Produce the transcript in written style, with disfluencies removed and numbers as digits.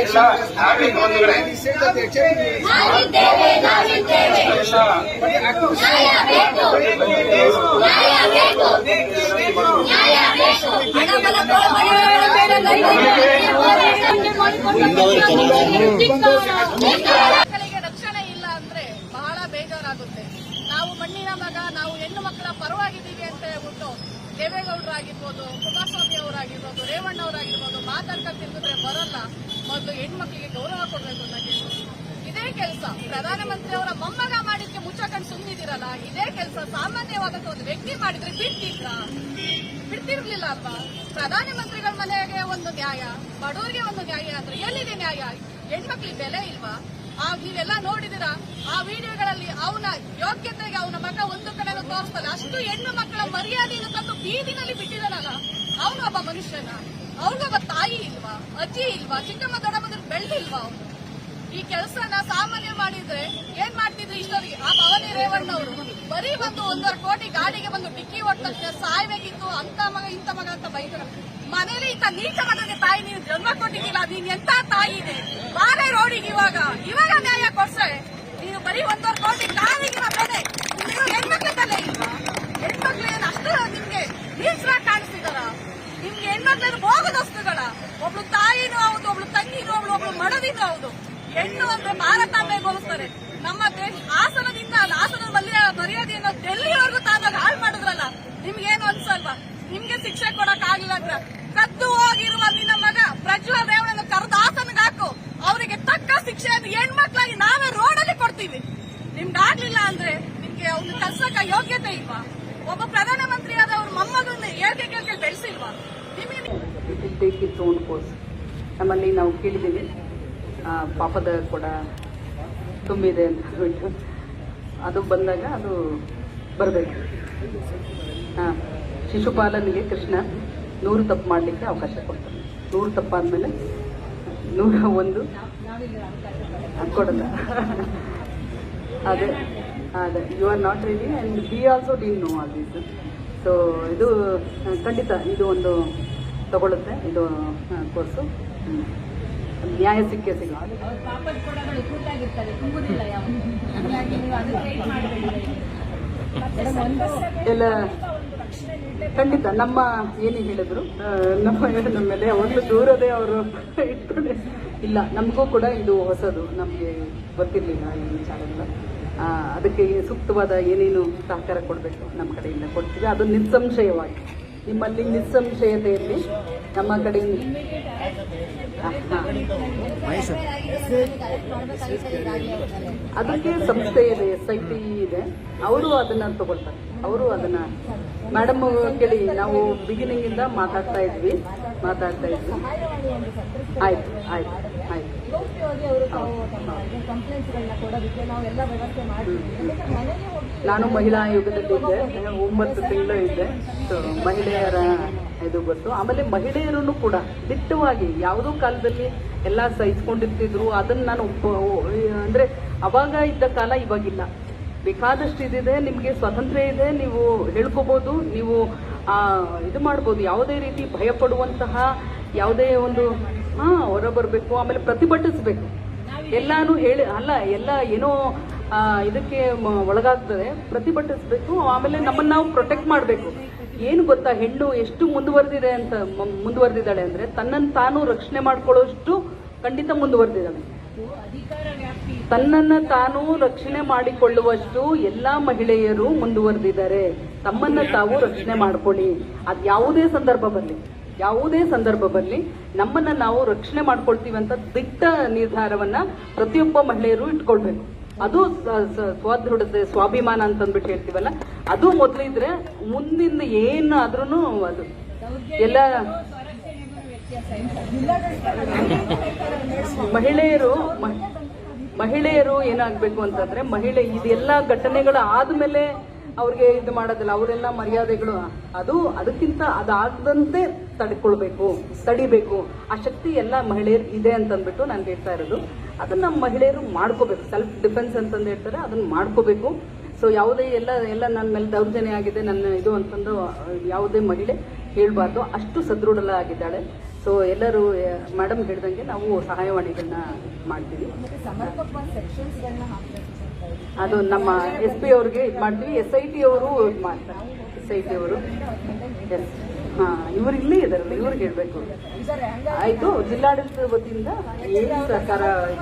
ಎಲ್ಲ ನಾಗರಿಕ ಬಂಧುಗಳೇ, ಮಕ್ಕಳಿಗೆ ರಕ್ಷಣೆ ಇಲ್ಲ ಅಂದ್ರೆ ಬಹಳ ಬೇಜಾರಾಗುತ್ತೆ. ನಾವು ಮಣ್ಣಿನ ಮಗ, ನಾವು ಹೆಣ್ಣು ಮಕ್ಕಳ ಪರವಾಗಿದ್ದೀವಿ ಅಂತ ಹೇಳ್ಬಿಟ್ಟು ದೇವೇಗೌಡರಾಗಿರ್ಬೋದು, ಕುಮಾರಸ್ವಾಮಿ ಅವರಾಗಿರ್ಬೋದು, ರೇವಣ್ಣ ಅವರಾಗಿರ್ಬೋದು ಮಾತಾಡ್ಕೊಂಡು ತಿರುಗಿದ್ರೆ ಬರಲ್ಲ. ಮೊದಲು ಹೆಣ್ಮಕ್ಳಿಗೆ ಗೌರವ ಕೊಡಬೇಕು ಅಂತ ಕೇಳಿ ಇದೇ ಕೆಲಸ ಪ್ರಧಾನಮಂತ್ರಿ ಅವರ ಮೊಮ್ಮಗ ಮಾಡಿದ್ಕೆ ಮುಚ್ಚಕೊಂಡು ಸುಮ್ಮನಿದಿರಲ್ಲ. ಇದೇ ಕೆಲಸ ಸಾಮಾನ್ಯವಾದಂತ ಒಂದು ವ್ಯಕ್ತಿ ಮಾಡಿದ್ರೆ ಬಿಡ್ತಿರ್ಲಿಲ್ಲ ಅಲ್ವಾ? ಪ್ರಧಾನಮಂತ್ರಿಗಳ ಮನೆಗೆ ಒಂದು ನ್ಯಾಯ, ಬಡವರಿಗೆ ಒಂದು ನ್ಯಾಯ ಅಂದ್ರೆ ಎಲ್ಲಿದೆ ನ್ಯಾಯ? ಹೆಣ್ಮಕ್ಳಿಗೆ ಬೆಲೆ ಇಲ್ವಾ? ನೀವೆಲ್ಲ ನೋಡಿದಿರಾ ಆ ವಿಡಿಯೋಗಳಲ್ಲಿ ಅವನ ಯೋಗ್ಯತೆಗೆ ಅವನ ಮಗ ಒಂದು ಕಡೆನೂ ತೋರಿಸ್ತಾನೆ. ಅಷ್ಟು ಹೆಣ್ಣು ಮಕ್ಕಳ ಮರ್ಯಾದೆಯನ್ನು ತಂದು ಬೀದಿನಲ್ಲಿ ಬಿಟ್ಟಿದಾನಲ್ಲ, ಅವನೊಬ್ಬ ಮನುಷ್ಯನ? ಅವ್ರಿಗೊಬ್ಬ ತಾಯಿ ಇಲ್ವಾ, ಅಜ್ಜಿ ಇಲ್ವಾ, ಚಿಕ್ಕಮ್ಮ ದೊಡ್ಡಮ್ಮದಲ್ಲಿ ಬೆಳೆದಿಲ್ವಾ? ಅವನು ಈ ಕೆಲಸನ ಸಾಮಾನ್ಯ ಮಾಡಿದ್ರೆ ಏನ್ ಮಾಡ್ತಿದ್ರು ಇಷ್ಟೊತ್ತಿಗೆ? ಆ ಭವಾನಿ ರೇವಣ್ಣ ಅವರು ಬರೀ ಬಂದು 1.5 ಕೋಟಿ ಗಾಡಿಗೆ ಬಂದು ಡಿಕ್ಕಿ ಹೊಟ್ಟಕ್ಕೆ ಸಾಯ್ಬೇಕಿತ್ತು, ಅಂತ ಮಗ ಇಂಥ ಮಗ ಅಂತ ಬೈತಾರೆ. ಮನೇಲಿ ಇಂಥ ನೀಚ ಮಗನಿಗೆ ತಾಯಿ ನೀನು ಜನ್ಮ ಕೊಟ್ಟಿದ್ದಿಲ್ಲ, ನೀನ್ ಎಂತ ತಾಯಿ ಇದೆ? ಬಾರೆ ರೋಡಿಗೆ ಇವಾಗ ನ್ಯಾಯ ಕೊಡ್ಸೆ. ನೀನು ಬರೀ 1.5 ಕೋಟಿ ಗಾಡಿಗಿನ ಬೆಲೆ, ನೀವು ಹೆಣ್ಮಕ್ಳ ಬೆಲೆ ಇಲ್ವಾ? ಹೆಣ್ಮಕ್ಳೇನು ಅಷ್ಟು ನಿಮ್ಗೆ ನೀಚರಾಗಿ ಕಾಣಿಸ್ತಿದಾರ? ನಿಮ್ಗೆ ಹೆಣ್ಮಕ್ಳೇನು ಭೋಗದಸ್ತುಗಳ? ಒಬ್ಳು ತಾಯಿನೂ ಹೌದು, ಒಬ್ಳು ತಂಗಿನೂ ಹೌದು, ಒಬ್ಳು ಮಡದಿನೂ ಹೌದು. ಹೆಣ್ಣು ಅಂದ್ರೆ ಮಾರತಾಂಬೆ ಹೋಲಿಸ್ತಾರೆ. ನಮ್ಮ ದೇಶ ಹಾಸನದಿಂದ ಹಾಸನದ ಮರ್ಯಾದೆಯನ್ನು ಡೆಲ್ಲಿವರೆಗೂ ತಾಂದಾಗ ಹಾಳು ಮಾಡಿದ್ರಲ್ಲ, ನಿಮ್ಗೇನು ಅನ್ಸಲ್ವಾ? ನಿಮ್ಗೆ ಶಿಕ್ಷೆ ಕೊಡಕ್ ಆಗಿಲ್ಲ ಅಂದ್ರೆ ಕದ್ದು ಹೋಗಿರುವ ನಿನ್ನ ಮಗ ಪ್ರಜ್ವಲ್ ರೇವಣ್ಣನ ಕರೆದು ಹಾಸನಕ್ಕೆ ಹಾಕು. ಅವರಿಗೆ ತಕ್ಕ ಶಿಕ್ಷೆ ಅದು ಹೆಣ್ಮಕ್ಳಾಗಿ ನಾವೇ ರೋಡಲ್ಲಿ ಕೊಡ್ತೀವಿ. ನಿಮ್ಗೆ ಆಗ್ಲಿಲ್ಲ ಅಂದ್ರೆ ನಿಮ್ಗೆ ಅವ್ನ ಕಲ್ಸಕ್ಕ ಯೋಗ್ಯತೆ ಇಲ್ವಾ? ಒಬ್ಬ ಪ್ರಧಾನಮಂತ್ರಿ ಆದ ಅವ್ರ ಮೊಮ್ಮಗನ್ನ ಏಳ್ಕೆ ಕೇಳ್ಕೆ ಬೆಳೆಸಿಲ್ವಾ? ನಿಮಗೆ ನಮ್ಮಲ್ಲಿ ನಾವು ಕೇಳಿದ್ದೀವಿ ಪಾಪದ ಕೂಡ ತುಂಬಿದೆ ಅಂತ ಹೇಳ್ಬಿಟ್ಟು, ಅದು ಬಂದಾಗ ಅದು ಬರಬೇಕು. ಶಿಶುಪಾಲನಿಗೆ ಕೃಷ್ಣ 100 ತಪ್ಪು ಮಾಡಲಿಕ್ಕೆ ಅವಕಾಶ ಕೊಡ್ತಾನೆ. 100 ತಪ್ಪಾದ್ಮೇಲೆ 101 ಕೊಡಲ್ಲ. ಅದೇ you are not ready and we also didn't know all this. So ಇದು ಖಂಡಿತ ಇದು ಒಂದು ತಗೊಳುತ್ತೆ, ಇದು ಕೋರ್ಸು. ನ್ಯಾಯ ಸಿಕ್ಕೇ ಸಿಗುತ್ತೆ. ಎಲ್ಲ ಖಂಡಿತ ನಮ್ಮ ಏನು ಹೇಳಿದ್ರು ನಮ್ಮ ಮೇಲೆ ಯಾವಾಗಲೂ ದೂರದೇ ಅವರು ಇಟ್ಕೊಂಡೆ ಇಲ್ಲ. ನಮಗೂ ಕೂಡ ಇದು ಹೊಸದು, ನಮಗೆ ಗೊತ್ತಿರಲಿಲ್ಲ ಈ ವಿಚಾರಗಳು. ಅದಕ್ಕೆ ಸೂಕ್ತವಾದ ಏನೇನು ಸಹಕಾರ ಕೊಡಬೇಕು ನಮ್ಮ ಕಡೆಯಿಂದ ಕೊಡ್ತೀವಿ. ಅದು ನಿಸ್ಸಂಶಯವಾಗಿ ನಿಮ್ಮಲ್ಲಿ ನಿಸ್ಸಂಶಯತೆಯಲ್ಲಿ ನಮ್ಮ ಕಡೆಯಿಂದ ಅದಕ್ಕೆ ಸಂಸ್ಥೆ ಇದೆ, SIT ಇದೆ, ಅವರು ಅದನ್ನ ತಗೊಳ್ತಾರೆ. ಅವರು ಅದನ್ನ ಮೇಡಮ್ ಕೇಳಿ ನಾವು ಬಿಗಿನಿಂಗ್ ಇಂದ ಮಾತಾಡ್ತಾ ಇದ್ವಿ. ಆಯ್ತು. ನಾನು ಮಹಿಳಾ ಆಯೋಗದಲ್ಲಿದ್ದೆ, 9 ತಿಂಗಳು ಇದ್ದೆ. ಸೊ ಮಹಿಳೆಯರ ಇದು ಗೊತ್ತು. ಆಮೇಲೆ ಮಹಿಳೆಯರನ್ನು ಕೂಡ ದಿಟ್ಟವಾಗಿ ಯಾವುದೋ ಕಾಲದಲ್ಲಿ ಎಲ್ಲ ಸಹಿಸ್ಕೊಂಡಿರ್ತಿದ್ರು. ಅದನ್ನ ನಾನು ಅಂದ್ರೆ ಅವಾಗ ಇದ್ದ ಕಾಲ ಇವಾಗಿಲ್ಲ. ಬೇಕಾದಷ್ಟು ಇದಿದೆ, ನಿಮಗೆ ಸ್ವಾತಂತ್ರ್ಯ ಇದೆ, ನೀವು ಹೇಳ್ಕೋಬಹುದು, ನೀವು ಇದು ಮಾಡ್ಬೋದು. ಯಾವುದೇ ರೀತಿ ಭಯ ಪಡುವಂತಹ ಯಾವುದೇ ಒಂದು ಹೊರ ಬರಬೇಕು, ಆಮೇಲೆ ಪ್ರತಿಭಟಿಸಬೇಕು. ಎಲ್ಲಾನು ಹೇಳಿ ಅಲ್ಲ, ಎಲ್ಲ ಏನೋ ಇದಕ್ಕೆ ಒಳಗಾಗ್ತದೆ. ಪ್ರತಿಭಟಿಸಬೇಕು, ಆಮೇಲೆ ನಮ್ಮನ್ನ ನಾವು ಪ್ರೊಟೆಕ್ಟ್ ಮಾಡಬೇಕು. ಏನು ಗೊತ್ತಾ, ಹೆಣ್ಣು ಎಷ್ಟು ಮುಂದುವರೆದಿದ್ದಾಳೆ ಅಂದ್ರೆ ತನ್ನನ್ನು ತಾನು ರಕ್ಷಣೆ ಮಾಡ್ಕೊಳ್ಳೋಷ್ಟು ಖಂಡಿತ ಮುಂದುವರೆದಿದ್ದಾಳೆ. ತನ್ನನ್ನ ತಾನು ರಕ್ಷಣೆ ಮಾಡಿಕೊಳ್ಳುವಷ್ಟು ಎಲ್ಲಾ ಮಹಿಳೆಯರು ಮುಂದುವರೆದಿದ್ದಾರೆ. ತಮ್ಮನ್ನ ತಾವು ರಕ್ಷಣೆ ಮಾಡ್ಕೊಳ್ಳಿ. ಅದು ಯಾವುದೇ ಸಂದರ್ಭ ಬರಲಿ ನಮ್ಮನ್ನ ನಾವು ರಕ್ಷಣೆ ಮಾಡ್ಕೊಳ್ತೀವಿ ಅಂತ ದಿಟ್ಟ ನಿರ್ಧಾರವನ್ನ ಪ್ರತಿಯೊಬ್ಬ ಮಹಿಳೆಯರು ಇಟ್ಕೊಳ್ಬೇಕು. ಅದು ಸ್ವದೃಢತೆ, ಸ್ವಾಭಿಮಾನ ಅಂತಂದ್ಬಿಟ್ಟು ಹೇಳ್ತೀವಲ್ಲ, ಅದು ಮೊದಲಿದ್ರೆ ಮುಂದಿನ ಏನಾದ್ರೂ ಅದು ಎಲ್ಲ ಮಹಿಳೆಯರು ಏನಾಗಬೇಕು ಅಂತಂದ್ರೆ, ಇದೆಲ್ಲ ಘಟನೆಗಳು ಆದ್ಮೇಲೆ ಅವ್ರಿಗೆ ಇದು ಮಾಡೋದಿಲ್ಲ. ಅವರೆಲ್ಲ ಮರ್ಯಾದೆಗಳು ಅದಕ್ಕಿಂತ ಅದಾಗದಂತೆ ತಡಿಬೇಕು. ಆ ಶಕ್ತಿ ಎಲ್ಲ ಮಹಿಳೆಯರು ಇದೆ ಅಂತಂದ್ಬಿಟ್ಟು ನಾನು ಹೇಳ್ತಾ ಇರೋದು. ಅದನ್ನ ಮಹಿಳೆಯರು ಮಾಡ್ಕೋಬೇಕು. ಸೆಲ್ಫ್ ಡಿಫೆನ್ಸ್ ಅಂತಂದು ಹೇಳ್ತಾರೆ, ಅದನ್ನ ಮಾಡ್ಕೋಬೇಕು. ಸೊ ಯಾವುದೇ ಎಲ್ಲ ನನ್ನ ಮೇಲೆ ದೌರ್ಜನ್ಯ ಆಗಿದೆ, ನನ್ನ ಇದು ಅಂತಂದು ಯಾವುದೇ ಮಹಿಳೆ ಹೇಳ್ಬಾರ್ದು. ಅಷ್ಟು ಸದೃಢಲಾಗಿದ್ದಾಳೆ. ಸೊ ಸೊ ಎಲ್ಲರೂ ಮೇಡಮ್ ಹೇಳ್ದಂಗೆ ನಾವು ಸಹಾಯವಾಣಿಗಳನ್ನ ಮಾಡ್ತೀವಿ. ಅದು ನಮ್ಮ SP ಅವ್ರಿಗೆ ಇದು ಮಾಡ್ತೀವಿ. SIT ಅವರು ಇದು ಮಾಡ್ತಾರೆ. SIT ಅವರು ಎಸ್ ಇವ್ರು ಇಲ್ಲೇ ಇದಾರಲ್ಲ, ಇವ್ರಿಗೆ ಹೇಳ್ಬೇಕು. ಆಯ್ತು, ಜಿಲ್ಲಾಡಳಿತದ ವತಿಯಿಂದ ಏನು ಸರ್ಕಾರ